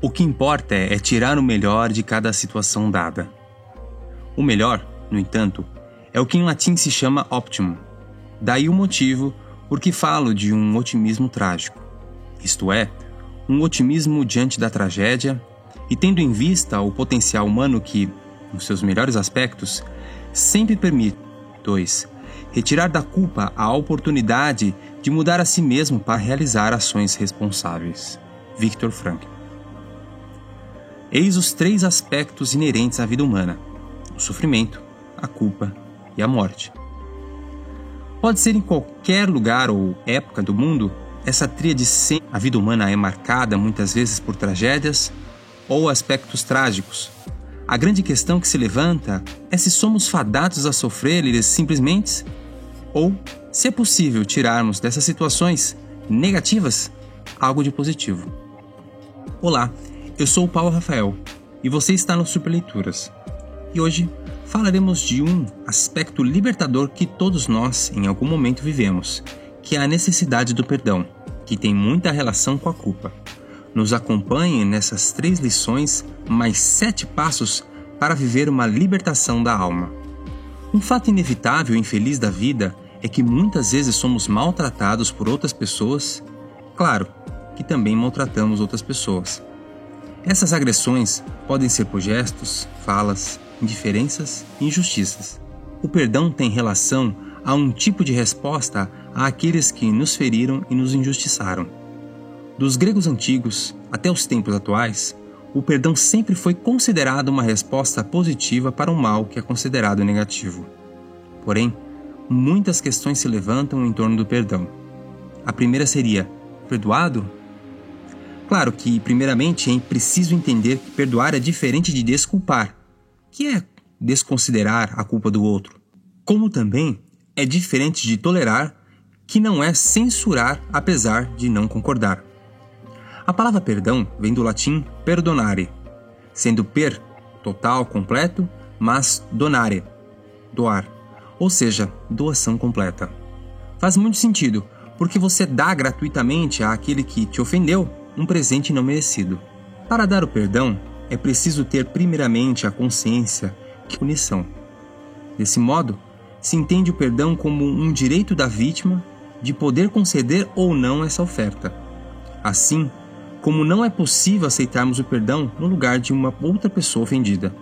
O que importa é tirar o melhor de cada situação dada. O melhor, no entanto, é o que em latim se chama optimum. Daí o motivo por que falo de um otimismo trágico. Isto é, um otimismo diante da tragédia e tendo em vista o potencial humano que, nos seus melhores aspectos, sempre permite 2. Retirar da culpa a oportunidade de mudar a si mesmo para realizar ações responsáveis. Viktor Frankl. Eis os 3 aspectos inerentes à vida humana: o sofrimento, a culpa e a morte. Pode ser em qualquer lugar ou época do mundo, essa tríade sempre. A vida humana é marcada muitas vezes por tragédias ou aspectos trágicos. A grande questão que se levanta é se somos fadados a sofrer eles simplesmente, ou se é possível tirarmos dessas situações negativas algo de positivo. Olá, eu sou o Paulo Rafael e você está no Superleituras. E hoje falaremos de um aspecto libertador que todos nós em algum momento vivemos, que é a necessidade do perdão, que tem muita relação com a culpa. Nos acompanhe nessas 3 lições, mais 7 passos para viver uma libertação da alma. Um fato inevitável e infeliz da vida é que muitas vezes somos maltratados por outras pessoas, claro que também maltratamos outras pessoas. Essas agressões podem ser por gestos, falas, indiferenças e injustiças. O perdão tem relação a um tipo de resposta àqueles que nos feriram e nos injustiçaram. Dos gregos antigos até os tempos atuais, o perdão sempre foi considerado uma resposta positiva para um mal que é considerado negativo. Porém, muitas questões se levantam em torno do perdão. A primeira seria: perdoado? Claro que, primeiramente, é preciso entender que perdoar é diferente de desculpar, que é desconsiderar a culpa do outro. Como também é diferente de tolerar, que não é censurar apesar de não concordar. A palavra perdão vem do latim perdonare, sendo per, total, completo, mas donare, doar, ou seja, doação completa. Faz muito sentido, porque você dá gratuitamente àquele que te ofendeu um presente não merecido. Para dar o perdão, é preciso ter primeiramente a consciência de punição. Desse modo, se entende o perdão como um direito da vítima de poder conceder ou não essa oferta. Assim, como não é possível aceitarmos o perdão no lugar de uma outra pessoa ofendida.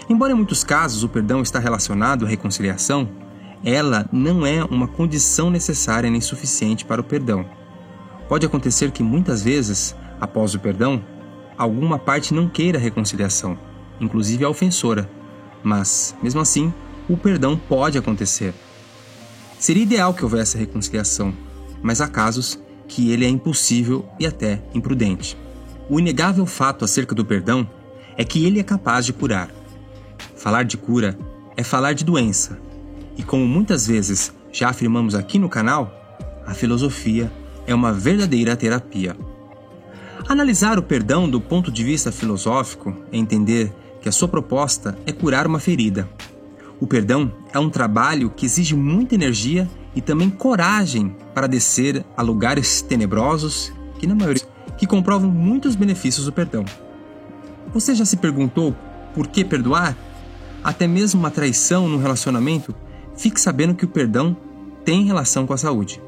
Embora em muitos casos o perdão está relacionado à reconciliação, ela não é uma condição necessária nem suficiente para o perdão. Pode acontecer que muitas vezes, após o perdão, alguma parte não queira a reconciliação, inclusive a ofensora, mas, mesmo assim, o perdão pode acontecer. Seria ideal que houvesse a reconciliação, mas há casos que ele é impossível e até imprudente. O inegável fato acerca do perdão é que ele é capaz de curar. Falar de cura é falar de doença, e como muitas vezes já afirmamos aqui no canal, a filosofia é uma verdadeira terapia. Analisar o perdão do ponto de vista filosófico é entender que a sua proposta é curar uma ferida. O perdão é um trabalho que exige muita energia e também coragem para descer a lugares tenebrosos que, na maioria, que comprovam muitos benefícios do perdão. Você já se perguntou por que perdoar? Até mesmo uma traição no relacionamento, fique sabendo que o perdão tem relação com a saúde.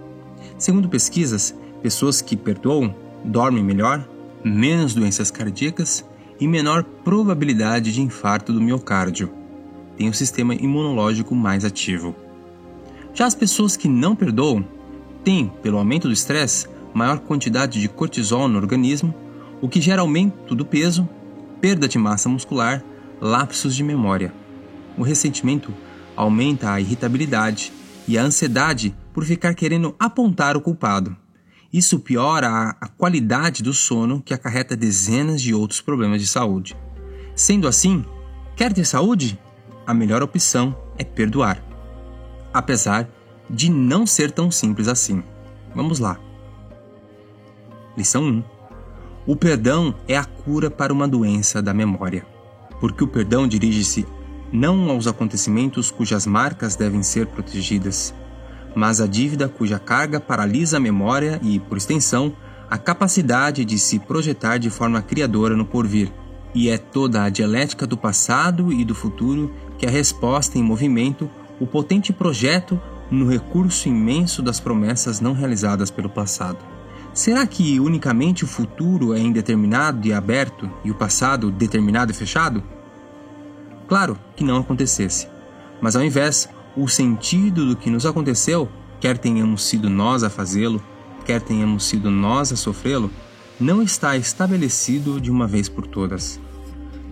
Segundo pesquisas, pessoas que perdoam dormem melhor, menos doenças cardíacas e menor probabilidade de infarto do miocárdio. Tem um sistema imunológico mais ativo. Já as pessoas que não perdoam têm, pelo aumento do estresse, maior quantidade de cortisol no organismo, o que gera aumento do peso, perda de massa muscular, lapsos de memória. O ressentimento aumenta a irritabilidade e a ansiedade por ficar querendo apontar o culpado. Isso piora a qualidade do sono, que acarreta dezenas de outros problemas de saúde. Sendo assim, quer ter saúde? A melhor opção é perdoar. Apesar de não ser tão simples assim. Vamos lá. Lição 1. O perdão é a cura para uma doença da memória. Porque o perdão dirige-se não aos acontecimentos cujas marcas devem ser protegidas, mas à dívida cuja carga paralisa a memória e, por extensão, a capacidade de se projetar de forma criadora no porvir, e é toda a dialética do passado e do futuro que é a resposta em movimento, o potente projeto no recurso imenso das promessas não realizadas pelo passado. Será que unicamente o futuro é indeterminado e aberto e o passado determinado e fechado? Claro que não acontecesse, mas ao invés, o sentido do que nos aconteceu, quer tenhamos sido nós a fazê-lo, quer tenhamos sido nós a sofrê-lo, não está estabelecido de uma vez por todas.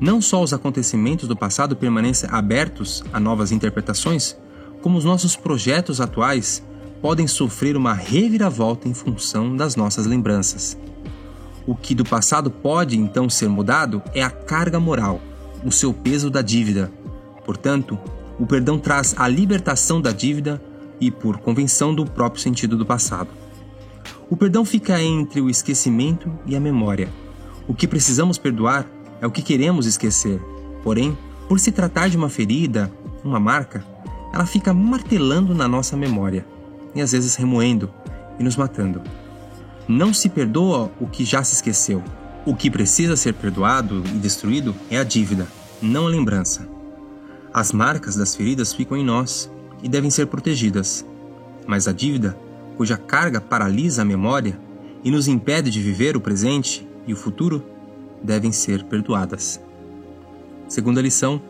Não só os acontecimentos do passado permanecem abertos a novas interpretações, como os nossos projetos atuais podem sofrer uma reviravolta em função das nossas lembranças. O que do passado pode então ser mudado é a carga moral, o seu peso da dívida. Portanto, o perdão traz a libertação da dívida e por convenção do próprio sentido do passado. O perdão fica entre o esquecimento e a memória. O que precisamos perdoar é o que queremos esquecer. Porém, por se tratar de uma ferida, uma marca, ela fica martelando na nossa memória e às vezes remoendo e nos matando. Não se perdoa o que já se esqueceu. O que precisa ser perdoado e destruído é a dívida, não a lembrança. As marcas das feridas ficam em nós e devem ser protegidas, mas a dívida, cuja carga paralisa a memória e nos impede de viver o presente e o futuro, devem ser perdoadas. Segunda lição: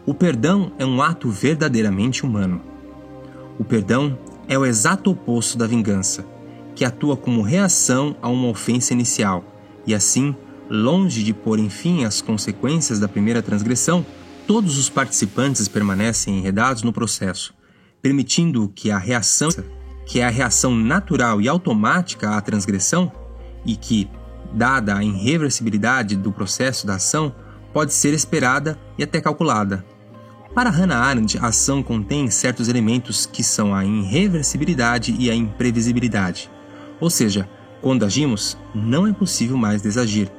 o perdão é um ato verdadeiramente humano. O perdão é o exato oposto da vingança, que atua como reação a uma ofensa inicial, e assim, longe de pôr fim às consequências da primeira transgressão, todos os participantes permanecem enredados no processo, permitindo que a reação, que é a reação natural e automática à transgressão, e que, dada a irreversibilidade do processo da ação, pode ser esperada e até calculada. Para Hannah Arendt, a ação contém certos elementos que são a irreversibilidade e a imprevisibilidade. Ou seja, quando agimos, não é possível mais desagir.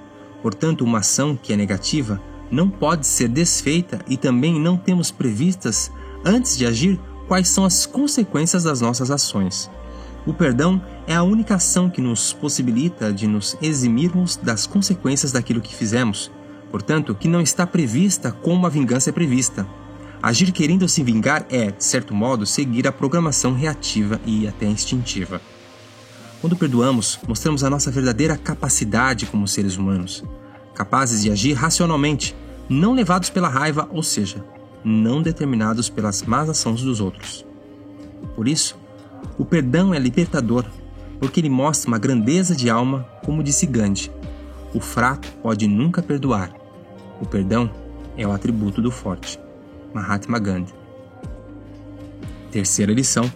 Portanto, uma ação que é negativa não pode ser desfeita e também não temos previstas, antes de agir, quais são as consequências das nossas ações. O perdão é a única ação que nos possibilita de nos eximirmos das consequências daquilo que fizemos, portanto, que não está prevista como a vingança é prevista. Agir querendo se vingar é, de certo modo, seguir a programação reativa e até instintiva. Quando perdoamos, mostramos a nossa verdadeira capacidade como seres humanos, capazes de agir racionalmente, não levados pela raiva, ou seja, não determinados pelas más ações dos outros. Por isso, o perdão é libertador, porque ele mostra uma grandeza de alma, como disse Gandhi: o fraco pode nunca perdoar. O perdão é o atributo do forte. Mahatma Gandhi. Terceira lição: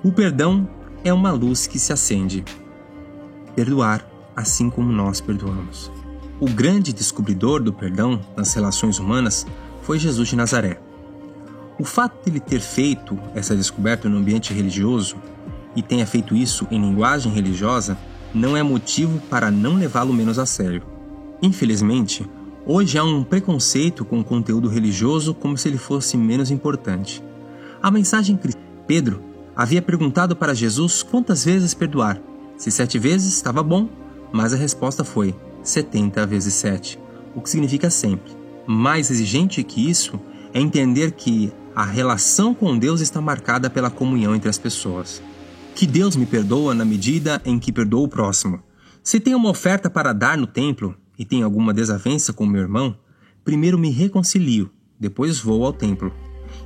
o perdão é uma luz que se acende. Perdoar assim como nós perdoamos. O grande descobridor do perdão nas relações humanas foi Jesus de Nazaré. O fato de ele ter feito essa descoberta no ambiente religioso e tenha feito isso em linguagem religiosa não é motivo para não levá-lo menos a sério. Infelizmente, hoje há um preconceito com o conteúdo religioso como se ele fosse menos importante. A mensagem cristã: Pedro havia perguntado para Jesus quantas vezes perdoar. Se 7 vezes estava bom, mas a resposta foi 70 vezes 7, o que significa sempre. Mais exigente que isso é entender que a relação com Deus está marcada pela comunhão entre as pessoas. Que Deus me perdoa na medida em que perdoa o próximo. Se tenho uma oferta para dar no templo e tenho alguma desavença com meu irmão, primeiro me reconcilio, depois vou ao templo.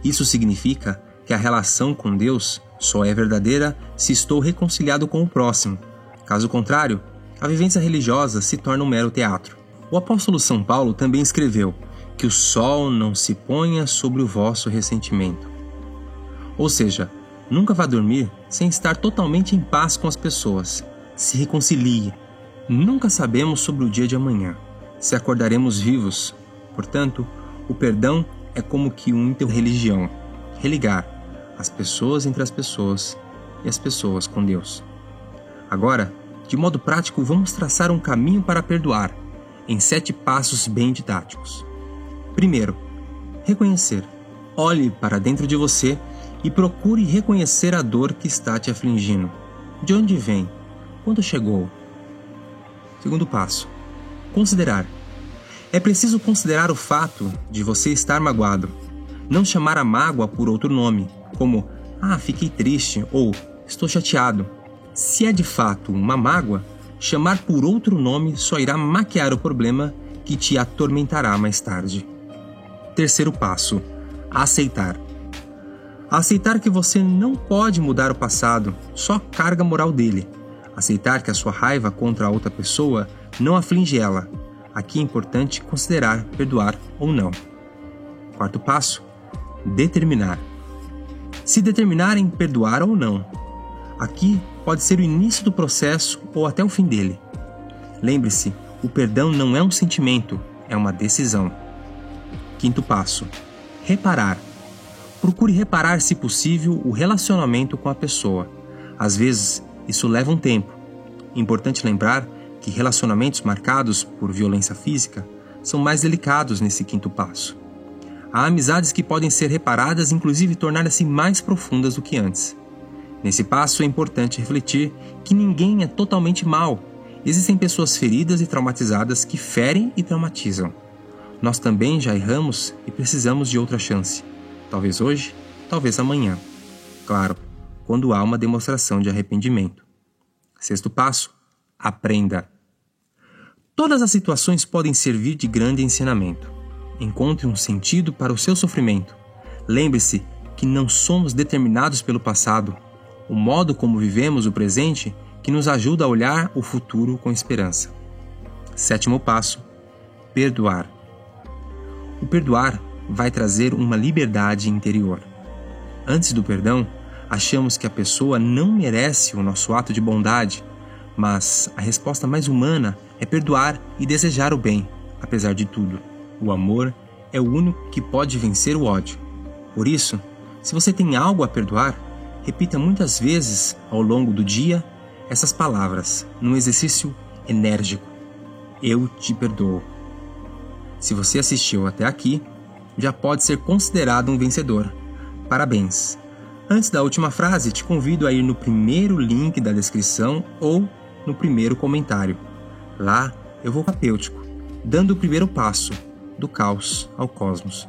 Isso significa que a relação com Deus só é verdadeira se estou reconciliado com o próximo. Caso contrário, a vivência religiosa se torna um mero teatro. O apóstolo São Paulo também escreveu que o sol não se ponha sobre o vosso ressentimento. Ou seja, nunca vá dormir sem estar totalmente em paz com as pessoas. Se reconcilie. Nunca sabemos sobre o dia de amanhã, se acordaremos vivos. Portanto, o perdão é como que uma interreligião, religar as pessoas entre as pessoas e as pessoas com Deus. Agora, de modo prático, vamos traçar um caminho para perdoar, em 7 passos bem didáticos. Primeiro, reconhecer. Olhe para dentro de você e procure reconhecer a dor que está te afligindo. De onde vem? quando chegou. Segundo passo: considerar. É preciso considerar o fato de você estar magoado. Não chamar a mágoa por outro nome, como fiquei triste ou estou chateado. Se é de fato uma mágoa, chamar por outro nome só irá maquiar o problema que te atormentará mais tarde. Terceiro passo: aceitar. Aceitar que você não pode mudar o passado, só carga moral dele. Aceitar que a sua raiva contra a outra pessoa não aflige ela. Aqui é importante considerar perdoar ou não. Quarto passo: determinar. Se determinar em perdoar ou não. Aqui pode ser o início do processo ou até o fim dele. Lembre-se, o perdão não é um sentimento, é uma decisão. Quinto passo: reparar. Procure reparar, se possível, o relacionamento com a pessoa. Às vezes, isso leva um tempo. Importante lembrar que relacionamentos marcados por violência física são mais delicados nesse quinto passo. Há amizades que podem ser reparadas e inclusive tornar-se mais profundas do que antes. Nesse passo é importante refletir que ninguém é totalmente mau. Existem pessoas feridas e traumatizadas que ferem e traumatizam. Nós também já erramos e precisamos de outra chance. Talvez hoje, talvez amanhã. Claro, quando há uma demonstração de arrependimento. Sexto passo: aprenda. Todas as situações podem servir de grande ensinamento. Encontre um sentido para o seu sofrimento. Lembre-se que não somos determinados pelo passado. O modo como vivemos o presente que nos ajuda a olhar o futuro com esperança. Sétimo passo: perdoar. O perdoar vai trazer uma liberdade interior. Antes do perdão, achamos que a pessoa não merece o nosso ato de bondade, mas a resposta mais humana é perdoar e desejar o bem, apesar de tudo. O amor é o único que pode vencer o ódio. Por isso, se você tem algo a perdoar, repita muitas vezes ao longo do dia essas palavras, num exercício enérgico: eu te perdoo. Se você assistiu até aqui, já pode ser considerado um vencedor. Parabéns! Antes da última frase, te convido a ir no primeiro link da descrição ou no primeiro comentário. Lá eu vou terapêutico, dando o primeiro passo do caos ao cosmos.